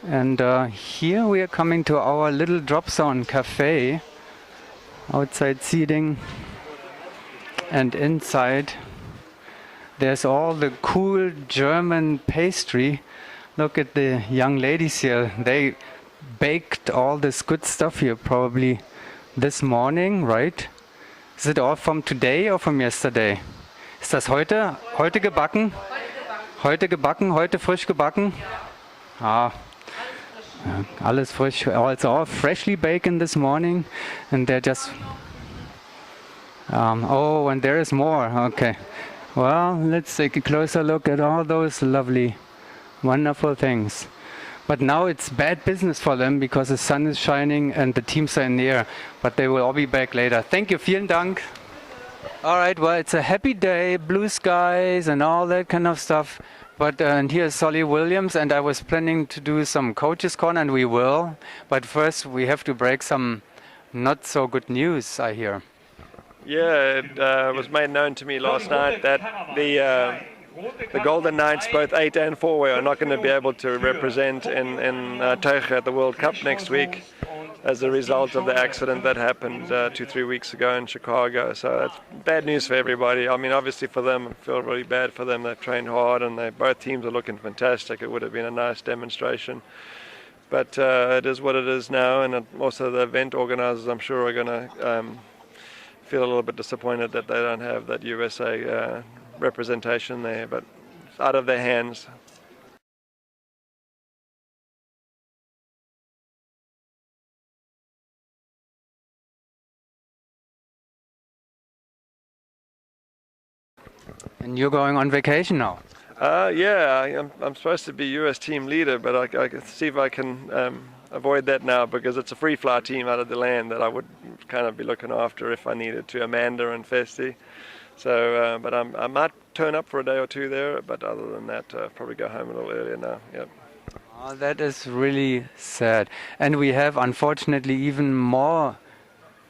And here we are coming to our little drop zone cafe. Outside seating and inside there's all the cool German pastry. Look at the young ladies here. They baked all this good stuff here probably this morning, right? Is it all from today or from yesterday? Ist das heute? Heute gebacken? Heute gebacken, heute frisch gebacken? Ah, alles frisch. Oh, it's all freshly baked this morning, and they're just. Oh, and there is more. Okay. Well, let's take a closer look at all those lovely, wonderful things. But now it's bad business for them because the sun is shining and the teams are in the air. But they will all be back later. Thank you. Vielen Dank. All right. Well, it's a happy day, blue skies and all that kind of stuff. But and here's Solly Williams, and I was planning to do some coaches corner, and we will. But first, we have to break some not so good news, I hear. Yeah, it was made known to me last night that the Golden Knights, both 8 and 4, are not going to be able to represent in Teuge at the World Cup next week as a result of the accident that happened 2-3 weeks ago in Chicago. So that's bad news for everybody. I mean, obviously for them, I feel really bad for them. They've trained hard and both teams are looking fantastic. It would have been a nice demonstration. But it is what it is now, and also the event organizers, I'm sure, are going to feel a little bit disappointed that they don't have that USA representation there, but it's out of their hands. And you're going on vacation now? Yeah, I'm supposed to be US team leader, but I can see if I can avoid that now because it's a free fly team out of the land that I would kind of be looking after if I needed to, Amanda and Festi. So, but I might turn up for a day or two there, but other than that, probably go home a little earlier now. Yep. Oh, that is really sad. And we have, unfortunately, even more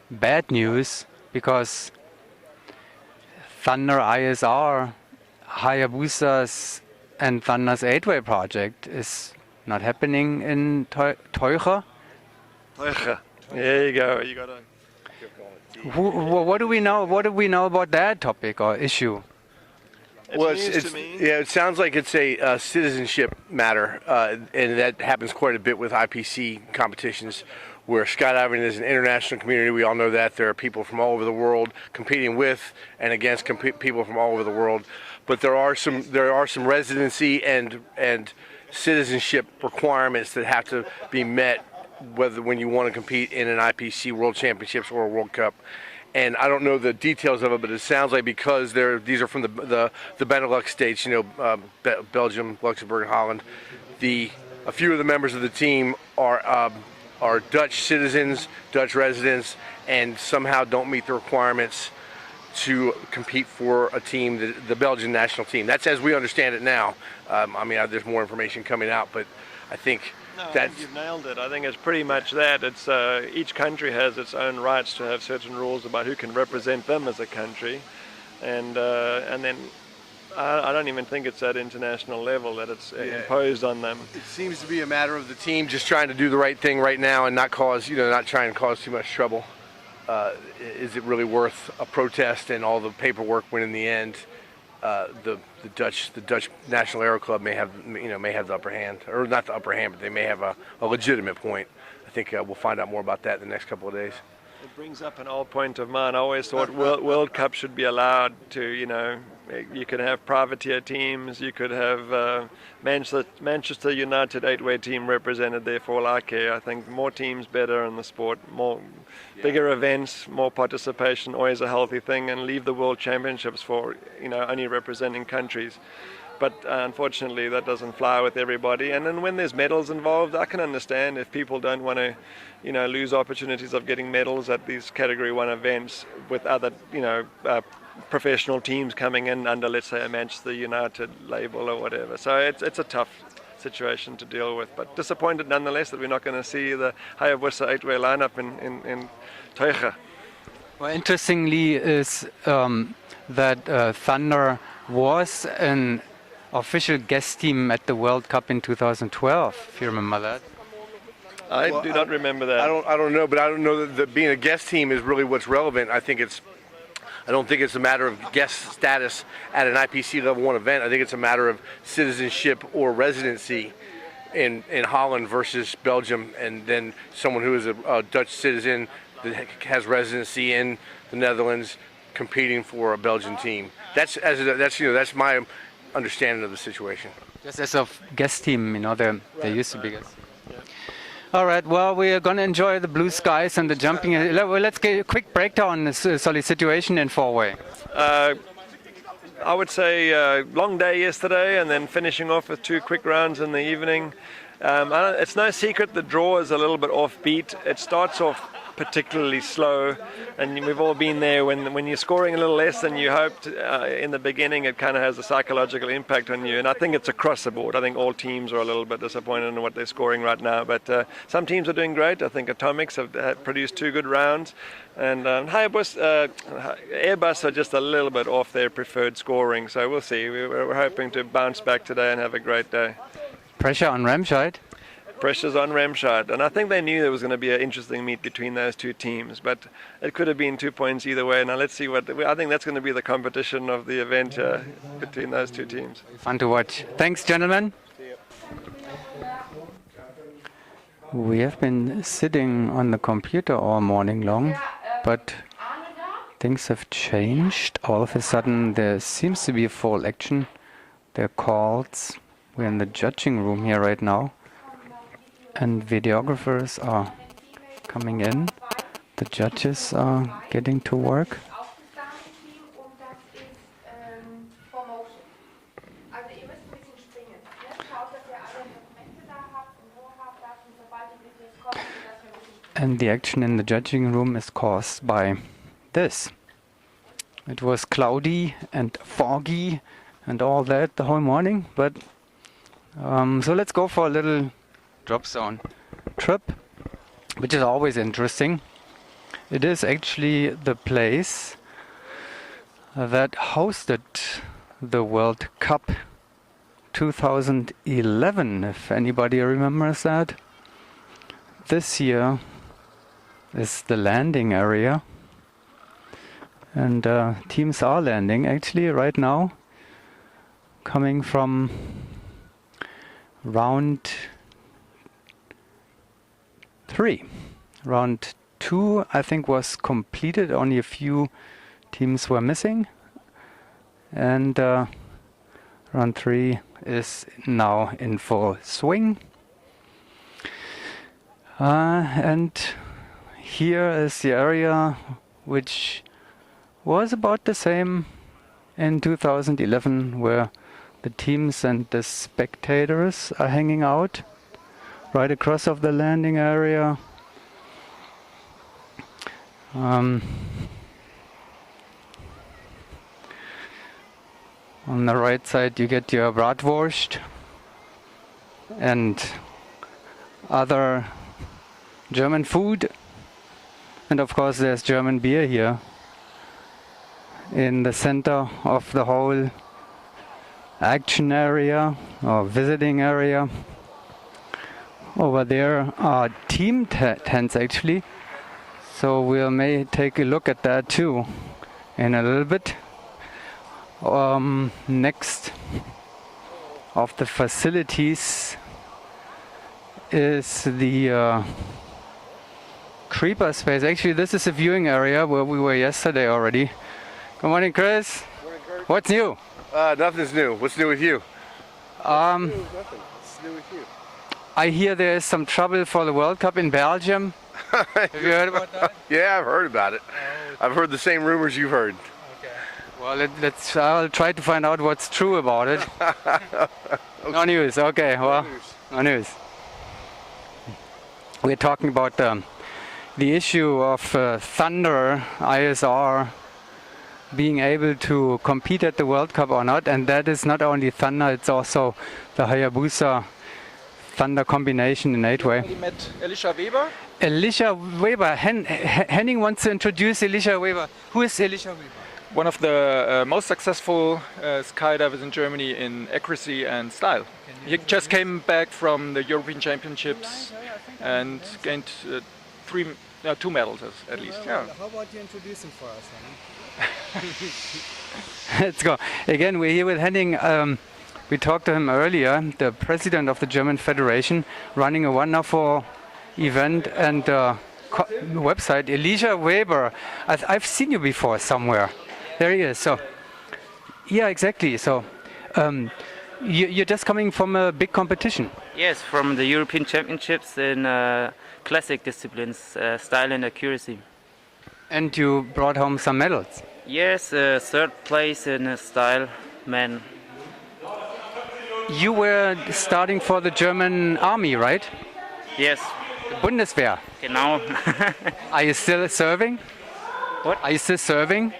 bad news because Thunder ISR, Hayabusa's and Thunder's 8-way project is not happening in Teuge. Teuge. There you go. You got to. What do we know? What do we know about that topic or issue? Well, it sounds like it's a citizenship matter, and that happens quite a bit with IPC competitions, where skydiving is an international community. We all know that there are people from all over the world competing with and against people from all over the world. But there are some residency and citizenship requirements that have to be met when you want to compete in an IPC World Championships or a World Cup. And I don't know the details of it, but it sounds like because these are from the Benelux states, Belgium, Luxembourg, and Holland. A few of the members of the team are Dutch citizens, Dutch residents, and somehow don't meet the requirements to compete for a team, the Belgian national team. That's as we understand it now. There's more information coming out, but I think you've nailed it. I think it's pretty much that. It's each country has its own rights to have certain rules about who can represent them as a country, and then I don't even think it's at international level that it's imposed on them. It seems to be a matter of the team just trying to do the right thing right now and not trying to cause too much trouble. Is it really worth a protest and all the paperwork when in the end the Dutch National Aero Club may have the upper hand, or not the upper hand, but they may have a legitimate point. I think we'll find out more about that in the next couple of days. It brings up an old point of mine. I always thought World Cup should be allowed to, you could have privateer teams, you could have Manchester United 8-way team represented there for all I care. I think more teams better in the sport, bigger events, more participation, always a healthy thing, and leave the World Championships for, only representing countries. But unfortunately, that doesn't fly with everybody. And then when there's medals involved, I can understand if people don't want to, lose opportunities of getting medals at these Category 1 events with other, professional teams coming in under, let's say, a Manchester United label or whatever. So it's a tough situation to deal with. But disappointed nonetheless that we're not going to see the Hayabusa 8-way lineup in Teuge. Well, interestingly is that Thunder was an official guest team at the World Cup in 2012, if you remember that. I do not remember that. I don't know, but I don't know that being a guest team is really what's relevant. I don't think it's a matter of guest status at an IPC level 1 event. I think it's a matter of citizenship or residency in Holland versus Belgium, and then someone who is a Dutch citizen that has residency in the Netherlands competing for a Belgian team. That's my understanding of the situation. Just as a guest team, you know, they used to be guests. All right, well, we are going to enjoy the blue skies and the jumping. Let's get a quick breakdown on this solid situation in four-way. I would say long day yesterday and then finishing off with 2 quick rounds in the evening. It's no secret the draw is a little bit offbeat. It starts off particularly slow, and we've all been there when you're scoring a little less than you hoped in the beginning. It kind of has a psychological impact on you, and I think it's across the board. I think all teams are a little bit disappointed in what they're scoring right now, but some teams are doing great. I think Atomics have produced 2 good rounds, and Airbus are just a little bit off their preferred scoring, so we'll see. We're hoping to bounce back today and have a great day. Pressure on Remscheid. Pressure's on Remscheid, and I think they knew there was going to be an interesting meet between those 2 teams, but it could have been 2 points either way. Now let's see I think that's going to be the competition of the event between those 2 teams. Fun to watch. Thanks, gentlemen. We have been sitting on the computer all morning long, but things have changed. All of a sudden there seems to be full action. There are calls. We're in the judging room here right now, and videographers are coming in. The judges are getting to work. And the action in the judging room is caused by this. It was cloudy and foggy and all that the whole morning, but so let's go for a little drop zone trip, which is always interesting. It is actually the place that hosted the World Cup 2011, if anybody remembers that. This year is the landing area, and teams are landing actually right now, coming from round 3. Round 2, I think, was completed. Only a few teams were missing. And round 3 is now in full swing. And here is the area which was about the same in 2011, where the teams and the spectators are hanging out right across of the landing area. On the right side you get your bratwurst and other German food, and of course there's German beer here in the center of the whole action area or visiting area. Over there are team tents actually, so we may take a look at that too in a little bit. Next of the facilities is the creeper space. Actually, this is a viewing area where we were yesterday already. Good morning, Chris. Morning, Kurt. What's new? Nothing's new. What's new with you? Nothing. What's new with you? I hear there is some trouble for the World Cup in Belgium. Have you heard about that? Yeah, I've heard about it. I've heard the same rumors you've heard. Okay. Well, I'll try to find out what's true about it. Okay. No news. Okay. Well, no news. We're talking about the issue of Thunder ISR being able to compete at the World Cup or not, and that is not only Thunder, it's also the Hayabusa Thunder combination in 8-way. Met Elisha Weber. Elisha Weber. Henning wants to introduce Elisha Weber. Who is Elisha Weber? one of the most successful skydivers in Germany in accuracy and style. He just came back from the European Championships and gained two medals at least. Yeah. How about you introduce him for us, Henning? Let's go. Again, we're here with Henning. We talked to him earlier, the president of the German Federation, running a wonderful event and website. Elisha Weber, I've seen you before somewhere. There he is. So, yeah, exactly. So, you're just coming from a big competition. Yes, from the European Championships in classic disciplines, style and accuracy. And you brought home some medals. Yes, third place in style men. You were starting for the German army, right? Yes. Bundeswehr. Genau. Are you still serving? What? Are you still serving?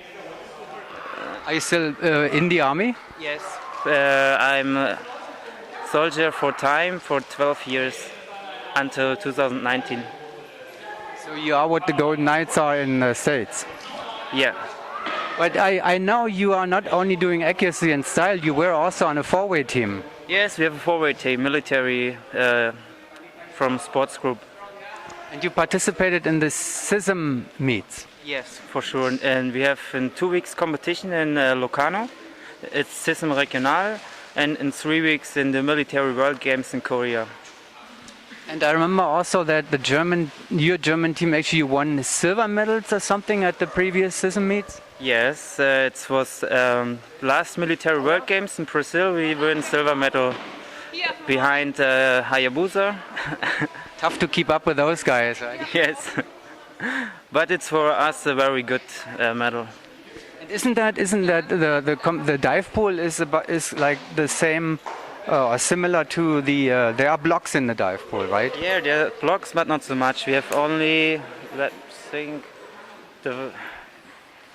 Are you still in the army? Yes. I'm a soldier for 12 years until 2019. So you are what the Golden Knights are in the States. Yeah. But I know you are not only doing accuracy and style, you were also on a four-way team. Yes, we have a four-way team, military from sports group. And you participated in the SISM meets. Yes, for sure. And we have in 2 weeks competition in Locarno. It's SISM Regional, and in 3 weeks in the Military World Games in Korea. And I remember also that your German team actually won silver medals or something at the previous SISM meets. Yes, it was last Military World Games in Brazil. We won silver medal behind Hayabusa. Tough to keep up with those guys, right? Yes, but it's for us a very good medal. And isn't that the dive pool is like the same or similar to the there are blocks in the dive pool, right? Yeah, there are blocks, but not so much. We have only, let's think, the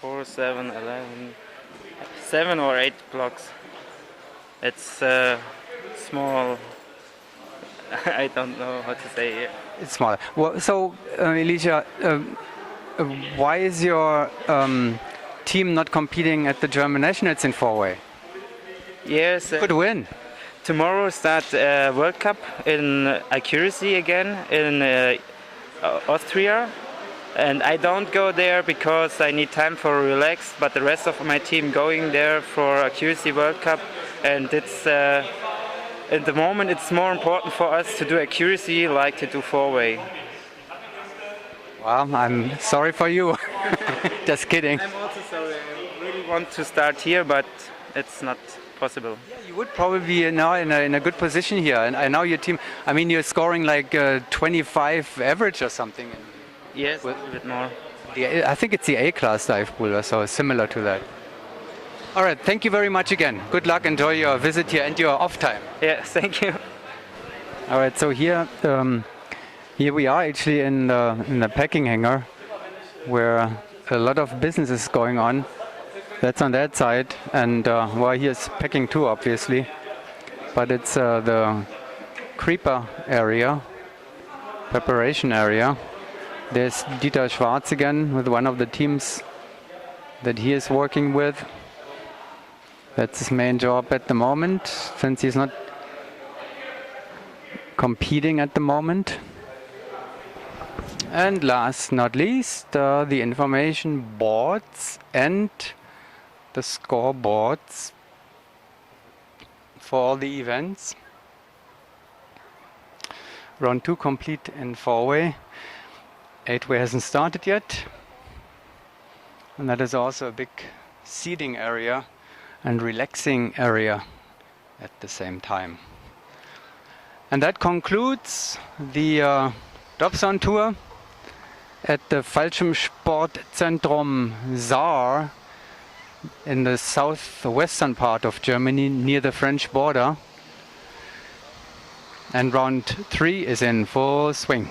4, 7, 11, 7 or 8 blocks. It's small. I don't know how to say it. It's smaller. Well, so, Elisha, why is your team not competing at the German Nationals in four-way? Yes. Could win. Tomorrow start World Cup in accuracy again in Austria. And I don't go there because I need time for relax, but the rest of my team going there for accuracy World Cup. And it's at the moment it's more important for us to do accuracy like to do four-way. Well, I'm sorry for you. Just kidding. I'm also sorry. I really want to start here, but it's not possible. Yeah, you would probably be now in a good position here. And I know your team, I mean, you're scoring like 25 average or something. Yes, a little bit more. I think it's the A-class dive pool or so, similar to that. All right, thank you very much again. Good luck, enjoy your visit here and your off time. Yeah, thank you. All right, so here we are actually in the packing hangar where a lot of business is going on. That's on that side, and well, here's packing too, obviously. But it's the creeper area, preparation area. There's Dieter Schwarz again with one of the teams that he is working with. That's his main job at the moment, since he's not competing at the moment. And last not least, the information boards and the scoreboards for all the events. Round 2 complete in 4-way. 8-way hasn't started yet. And that is also a big seating area and relaxing area at the same time. And that concludes the Dobson tour at the Fallschirmsportzentrum Saar in the southwestern part of Germany near the French border. And round 3 is in full swing.